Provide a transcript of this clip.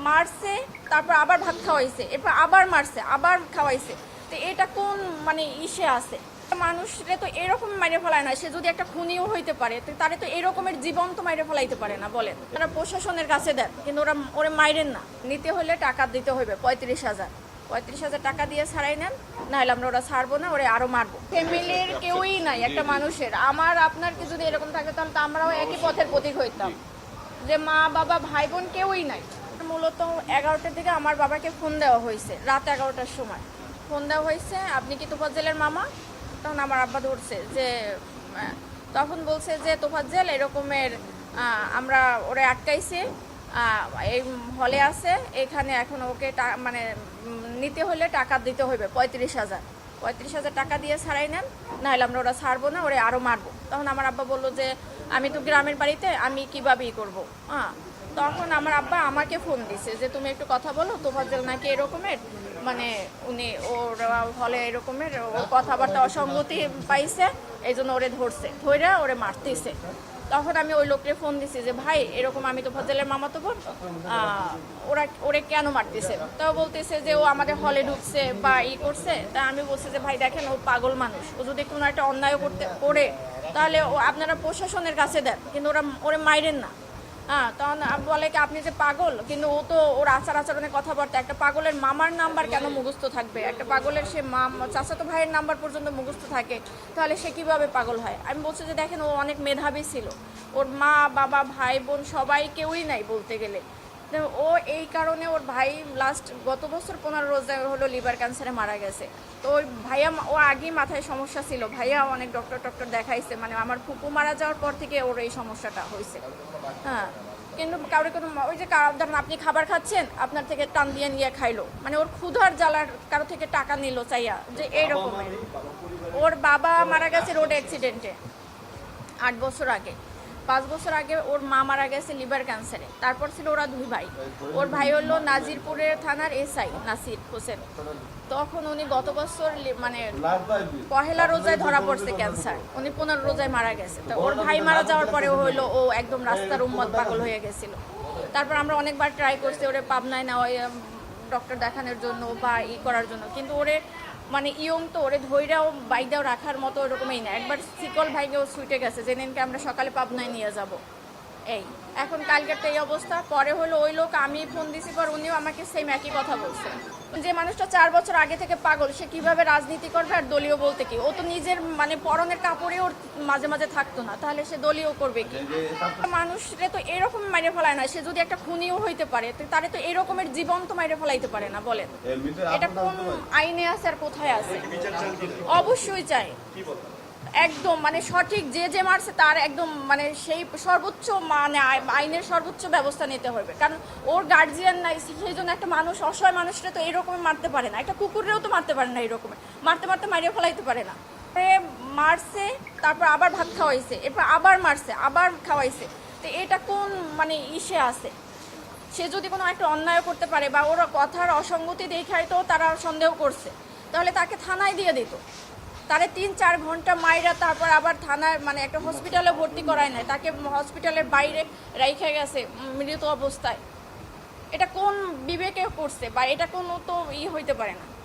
মারছে, তারপর আবার ভাত খাওয়াইছে, এরপর আবার মারছে, আবার খাওয়াইছে। তো এটা কোন মানে ইসে আছে? মানুষরে তো এরকম মাইরে ফেলায় না, সে যদি একটা খুনিও হইতে পারে তো তারে তো এরকমের জীবন্ত মাইরে ফেলাইতে পারে না বলেন। তারা প্রশাসনের কাছে দেন, কিন্তু ওরা মাইরেন না। নিতে হলে টাকা দিতে হইবে 35,000 টাকা দিয়ে ছাড়াই নেন, নাহলে আমরা ওরা ছাড়বো না, ওরা আরো মারবো। ফ্যামিলির কেউই নাই একটা মানুষের। আমার আপনার কি যদি এরকম থাকে তাহলে তো আমরাও একই পথের প্রতীক হইতাম, যে মা বাবা ভাই বোন কেউই নাই। মূলত 11টার দিকে আমার বাবাকে ফোন দেওয়া হয়েছে, রাত 11টার সময় ফোন দেওয়া হয়েছে, আপনি কি তোফাজ্জেলের মামা? তখন আমার আব্বা ধরছে যে তখন বলছে যে তোফাজ্জেল এরকমের আমরা ওরা আটকাইছে, এই হলে আছে, এখানে এখন ওকে মানে নিতে হলে টাকা দিতে হইবে 35,000 টাকা দিয়ে ছাড়াই নেন, নাহলে আমরা ওরা ছাড়বো না, ওরা আরও মারবো। তখন আমার আব্বা বললো যে আমি তো গ্রামের বাড়িতে, আমি কীভাবে করবো। তখন আমার আব্বা আমাকে ফোন দিছে যে তুমি একটু কথা বলো, তোফাজ্জেল নাকি এরকমের মানে উনি ওর হলে এরকমের ওর কথাবার্তা অসঙ্গতি পাইছে, এই জন্য ওরে ধরে ওরে মারতেছে। তখন আমি ওই লোককে ফোন দিছি যে ভাই এরকম আমি তোফাজ্জেলের মামাতো বোন, ওরে কেন মারতেছে? তাও বলতেছে যে ও আমাদের হলে ঢুকছে বা করছে। তা আমি বলছি যে ভাই দেখেন ও পাগল মানুষ, ও যদি কোনো একটা অন্যায় করে তাহলে আপনারা প্রশাসনের কাছে দেন, কিন্তু ওরা মাইরেন না। তখন বলে কি আপনি যে পাগল, কিন্তু ও তো ওর আচরণের কথাবার্তা, একটা পাগলের মামার নাম্বার কেন মুখস্থ থাকবে? একটা পাগলের সে চাচাতো ভাইয়ের নাম্বার পর্যন্ত মুখস্থ থাকে, তাহলে সে কিভাবে পাগল হয়? আমি বলছি যে দেখেন ও অনেক মেধাবী ছিল, ওর মা বাবা ভাই বোন সবাই কেউই নাই বলতে গেলে। ও এই কারণে ওর ভাই গত বছর 15 রোজা হলো লিভার ক্যান্সারে মারা গেছে। তো ওই ভাইয়া ও আগেই মাথায় সমস্যা ছিল, ভাইয়া অনেক ডক্টর দেখাইছে, মানে আমার ফুপু মারা যাওয়ার পর থেকে ওর এই সমস্যাটা হয়েছে। কিন্তু কারো কোনো ওই যে ধরেন আপনি খাবার খাচ্ছেন, আপনার থেকে টান দিয়ে নিয়ে খাইলো, মানে ওর ক্ষুধার জ্বালার কারো থেকে টাকা নিল চাইয়া, যে এইরকমের। ওর বাবা মারা গেছে রোড অ্যাক্সিডেন্টে 8 বছর আগে, 5 বছর আগে ওর মা মারা গেছে লিভার ক্যান্সারে। তারপর ছিল ওরা 2 ভাই। ওর ভাই হলো নাজিরপুরের থানার এসআই নাসির হোসেন। তখন উনি গত বছর মানে পহেলা রোজায় ধরা পড়ছে ক্যান্সার, উনি 15 রোজায় মারা গেছে। তো ওর ভাই মারা যাওয়ার পরে হইলো ও একদম রাস্তার উম্মত পাগল হয়ে গেছিল। তারপর আমরা অনেকবার ট্রাই করছি ওরে পাবনায় নেওয়া ডক্টর দেখানোর জন্য বা করার জন্য, কিন্তু ওরে মানে ইয়ং তো, ওরে ধৈর্যও বাইদাও রাখার মতো ওরকমই না। একবার সিকল ভাইকেও ছুটে গেছে, যেদিনকে আমরা সকালে পাবনায় নিয়ে যাব। এই এখন কালকের তো এই অবস্থা। পরে হলো ওই লোক, আমি ফোন দিছি পর উনিও আমাকে সেম একই কথা বলছে, যে মানুষটা 4 বছর আগে থেকে পাগল, সে কিভাবে রাজনীতি করবে আর দলীয় বলতে কি? ও তো নিজের মানে পরনের কাপড়ে ওর মাঝে মাঝে থাকতো না, তাহলে সে দলীয় করবে কি? মানুষরে তো এরকম মাইরে ফেলায় না, সে যদি একটা খুনিও হইতে পারে তো তারে তো এরকমের জীবন্ত মাইরে ফেলাইতে পারে না বলেন। এটা কোন আইনে আছে আর কোথায় আছে? অবশ্যই চাই একদম মানে সঠিক, যে মারছে তার একদম মানে সেই সর্বোচ্চ মানে আইনের সর্বোচ্চ ব্যবস্থা নিতে হবে, কারণ ওর গার্জিয়ান নাই, সেই জন্য একটা মানুষ অসহায় মানুষরা তো এরকম মারতে পারে না, একটা কুকুরেও তো মারতে পারে না, এরকম মারতে মারিয়ে ফেলাইতে পারে না। মারছে, তারপর আবার ভাত খাওয়াইছে, এরপর আবার মারছে, আবার খাওয়াইছে। তো এটা কোন মানে ইসে আছে? সে যদি কোনো একটা অন্যায় করতে পারে বা ওরা কথার অসঙ্গতি দেখায় তো তারা সন্দেহ করছে, তাহলে তাকে থানায় দিয়ে দিত। তারে 3-4 ঘন্টা মাইরা তারপর আবার থানায় মানে একটা হসপিটালে ভর্তি করায় নাই, তাকে হসপিটালের বাইরে রাইখা গেছে মৃত অবস্থায়। এটা কোন বিবেকে করছে বা এটা কোনো তো হইতে পারে না।